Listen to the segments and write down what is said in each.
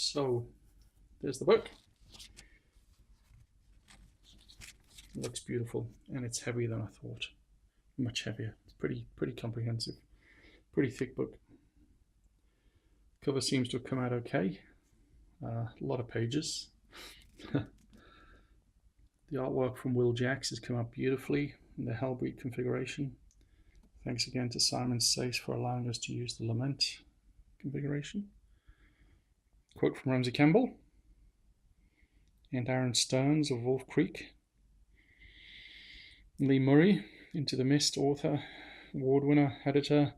So there's the book. It looks beautiful, and it's heavier than I thought. Much heavier. It's pretty comprehensive. Pretty thick book. Cover seems to have come out okay. A lot of pages. The artwork from Will Jacks has come out beautifully in the Hellbreed configuration. Thanks again to Simon Sace for allowing us to use the Lament configuration. Quote from Ramsey Campbell and Aaron Stearns of Wolf Creek. Lee Murray, Into the Mist author, award winner, editor,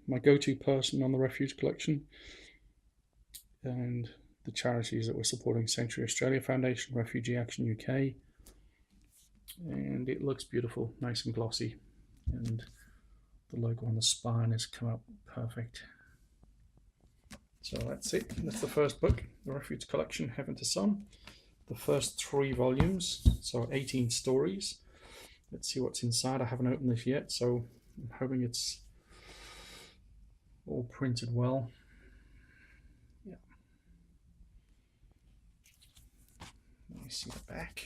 my go-to person on the Refuge Collection, and the charities that we're supporting: Sanctuary Australia Foundation, Refugee Action UK, and it looks beautiful, nice and glossy, and the logo on the spine has come out perfect. So that's it. That's the first book, the Refuge Collection, Heaven to Sun. The first 3 volumes, so 18 stories. Let's see what's inside. I haven't opened this yet, so I'm hoping it's all printed well. Yeah. Let me see the back.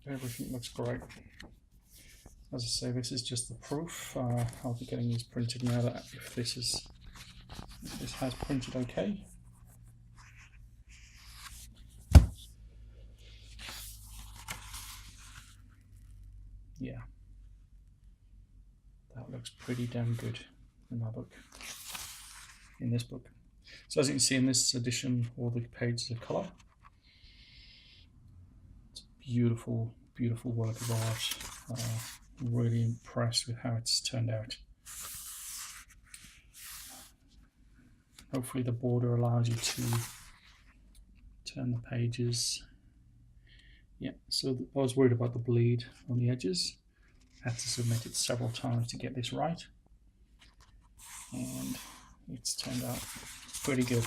Everything looks great. As I say, this is just the proof. I'll be getting these printed now that if this has printed okay. Yeah, that looks pretty damn good in my book, in this book. So as you can see in this edition, all the pages are colour. It's beautiful, beautiful work of art. I'm really impressed with how it's turned out. Hopefully the border allows you to turn the pages. Yeah, so I was worried about the bleed on the edges. I had to submit it several times to get this right. And it's turned out pretty good.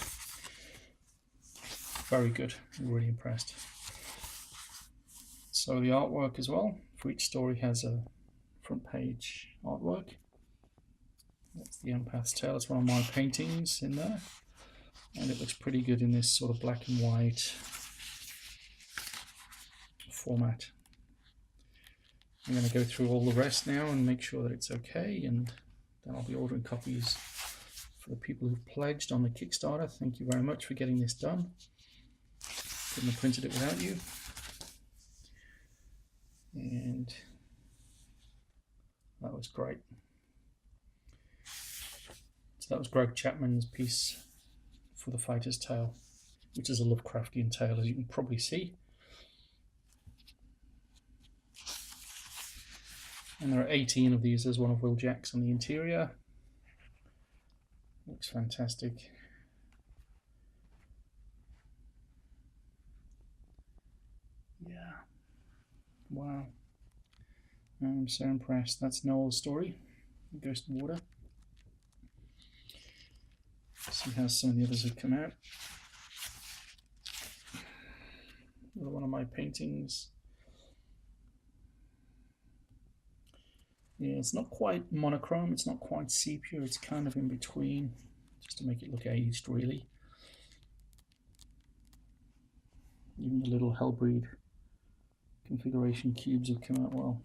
Very good. I'm really impressed. So the artwork as well, for each story has a front page artwork. That's the Empath's Tale. It's one of my paintings in there, and it looks pretty good in this sort of black and white format. I'm going to go through all the rest now and make sure that it's okay, and then I'll be ordering copies for the people who've pledged on the Kickstarter. Thank you very much for getting this done. Couldn't have printed it without you. And that was great. So that was Greg Chapman's piece for The Fighter's Tale, which is a Lovecraftian tale, as you can probably see. And there are 18 of these. There's one of Will Jacks on the interior. Looks fantastic. Yeah. Wow. I'm so impressed. That's Noel's story, Ghost of Water. See how some of the others have come out. Another one of my paintings. Yeah, it's not quite monochrome, it's not quite sepia, it's kind of in between, just to make it look aged, really. Even the little Hellbreed configuration cubes have come out well.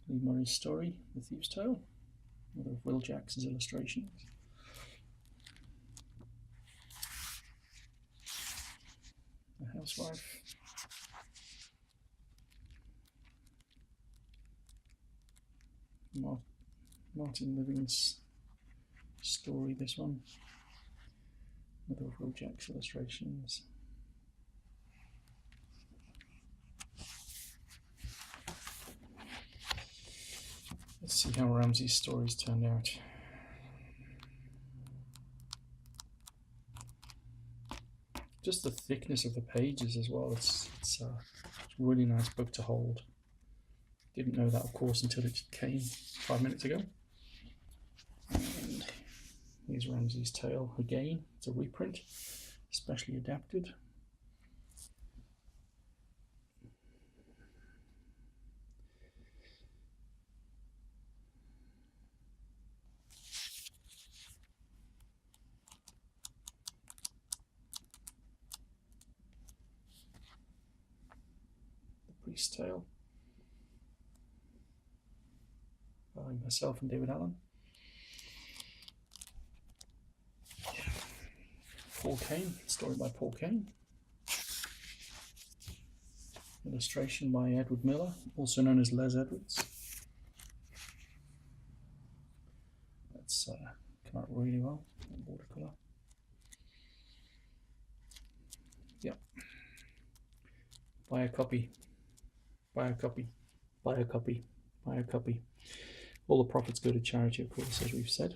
Lee Murray's story, The Thief's Tale, another of Will Jacks' illustrations. The Housewife. Martin Living's story, this one. Another of Will Jacks' illustrations. Let's see how Ramsey's stories turned out. Just the thickness of the pages as well. It's a really nice book to hold. Didn't know that, of course, until it came 5 minutes ago. And here's Ramsey's Tale again. It's a reprint, specially adapted. Pig's Tale by myself and David Allen. Paul Kane, story by Paul Kane. Illustration by Edward Miller, also known as Les Edwards. That's come out really well, watercolour. Yep. Buy a copy. Buy a copy. Buy a copy. Buy a copy. All the profits go to charity, of course, as we've said.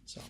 So.